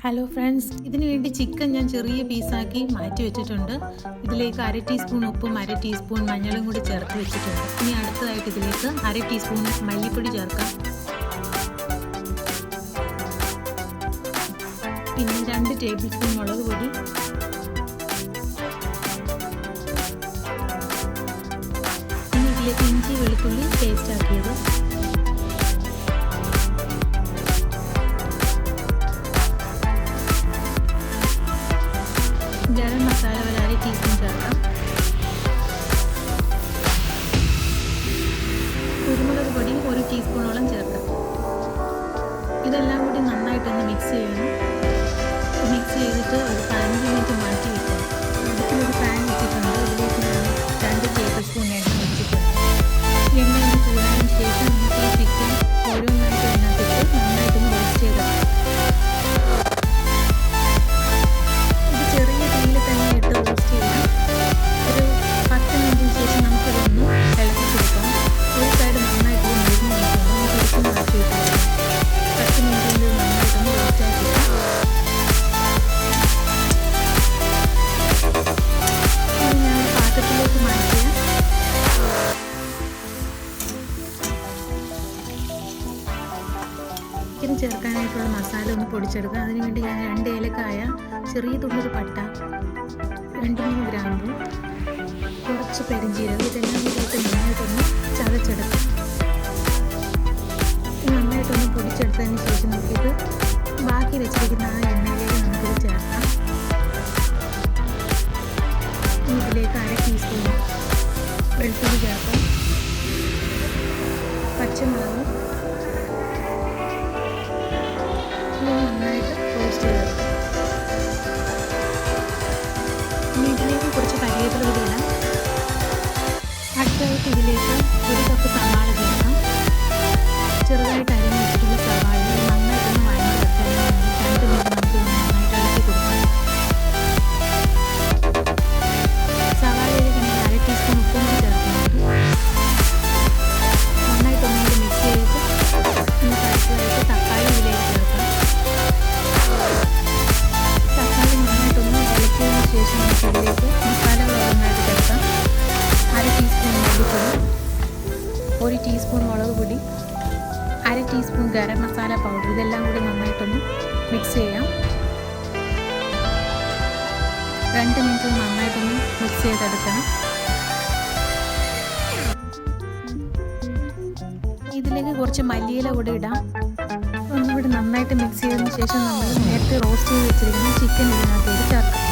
Hello friends, ഇതിനു വേണ്ടി chicken ഞാൻ ചെറിയ പീസാക്കി മാറ്റി വെച്ചിട്ടുണ്ട്. ഇതിലേക്ക് 1/2 ടീസ്പൂൺ ഉപ്പും 1/2 ടീസ്പൂൺ മഞ്ഞളും കൂടി ചേർത്ത് വെച്ചിട്ടുണ്ട്. ഇനി അടുത്തതായിട്ട് ഇതിലേക്ക് 1/2 ടീസ്പൂൺ മല്ലിപ്പൊടി ചേർക്കാം. പിന്നെ 2 ടേബിൾ സ്പൂൺ മുളക് പൊടി, ഇനി ഇതിലേക്ക് ഇഞ്ചി വെളുത്തുള്ളി പേസ്റ്റ് ആക്കിയത്, ഗരം മസാല 1/2 ടീസ്പൂൺ ചേർക്കാം. കുരുമുളക് പൊടി 1 ടീസ്പൂണോളം ചേർക്കാം. ഇതെല്ലാം കൂടി നന്നായിട്ടൊന്ന് മിക്സ് ചെയ്യണം. മിക്സ് ചെയ്തിട്ട് ഒരു 15 മിനിറ്റ് മാറ്റി വയ്ക്കണം. അടുപ്പിലൊരു പാൻ വെച്ചിട്ടുണ്ട്. ഇതിലേക്ക് ഞാൻ 2 ടേബിൾ സ്പൂൺ എണ്ണ വെച്ചിട്ടുണ്ട്. എണ്ണ ഒന്ന് ചൂടായതിനു ശേഷം നമുക്ക് ഈ ചിക്കൻ ഓരോന്നായിട്ട് ഇതിനകത്തിട്ട് നന്നായിട്ടൊന്ന് റോസ്റ്റ് ചെയ്തെടുക്കാം. ചിക്കൻ ചേർക്കാനായിട്ടുള്ള മസാല ഒന്ന് പൊടിച്ചെടുക്കുക. അതിനുവേണ്ടി ഞാൻ 2 ഏലക്കായ, ചെറിയ തുള്ളൊരു പട്ട, 2-3 ഗ്രാമ്പു, കുറച്ച് പെരിഞ്ചീരകം, ഇതെല്ലാം കൂടിയിട്ട് നന്നായിട്ടൊന്ന് ചതച്ചെടുക്കാം. നന്നായിട്ടൊന്ന് പൊടിച്ചെടുത്തതിന് ശേഷം നമുക്കിത് ബാക്കി വെച്ചിരിക്കുന്ന ആ എണ്ണയിലേക്ക് നമുക്കിത് ചേർക്കാം. ഇതിലേക്ക് 1/2 ടീസ്പൂൺ വെളുത്തുള്ളി ചേർക്കാം. പച്ചമുളക് നന്നായിട്ട് റോസ്റ്റ് ചെയ്തെടുക്കാം. ഇനി ഇതിലേക്ക് കുറച്ച് കരിവേപ്പില കൂടി ഇടാം. അടുത്തതായിട്ട് ഇതിലേക്ക് 1 കപ്പ് സവാള ചേർക്കാം. ചെറുതായിട്ട് അരിഞ്ഞ് വെച്ചിട്ടുള്ള സവാള നന്നായിട്ടൊന്ന് വഴഞ്ഞ് വെക്കാൻ 2 മിനിറ്റ് നമുക്ക് നന്നായിട്ട് ഇളക്കി കൊടുക്കാം. സവാളയിലേക്ക് ഞാൻ 1/2 ടീസ്പൂൺ ഉപ്പും കൂടി ചേർക്കുന്നുണ്ട്. നന്നായിട്ടൊന്നുകൂടി മിക്സ് ചെയ്തിട്ട് അടുത്തതായിട്ട് തക്കാളി ഇതിലേക്ക് ചേർക്കാം. തക്കാളി നന്നായിട്ടൊന്ന് ഇളക്കിയതിന് ശേഷം നമുക്ക് ഇതിലേക്ക് മസാലകൾ ഓരോന്നായിട്ട് ചേർക്കാം. 1/2 ടീസ്പൂൺ മല്ലിപ്പൊടി, 1 ടീസ്പൂൺ മുളക് പൊടി, 1/2 ടീസ്പൂൺ ഗരം മസാല പൗഡർ, ഇതെല്ലാം കൂടി നന്നായിട്ടൊന്ന് മിക്സ് ചെയ്യാം. 2 മിനിറ്റ് നന്നായിട്ടൊന്ന് മിക്സ് ചെയ്തെടുക്കണം. ഇതിലേക്ക് കുറച്ച് മല്ലിയില കൂടി ഇടാം. ഒന്നുകൂടി നന്നായിട്ട് മിക്സ് ചെയ്തതിന് ശേഷം നമ്മൾ നേരത്തെ റോസ്റ്റ് ചെയ്ത് വെച്ചിരിക്കുന്ന ചിക്കൻ ഇതിനകത്തേക്ക് ചേർക്കാം.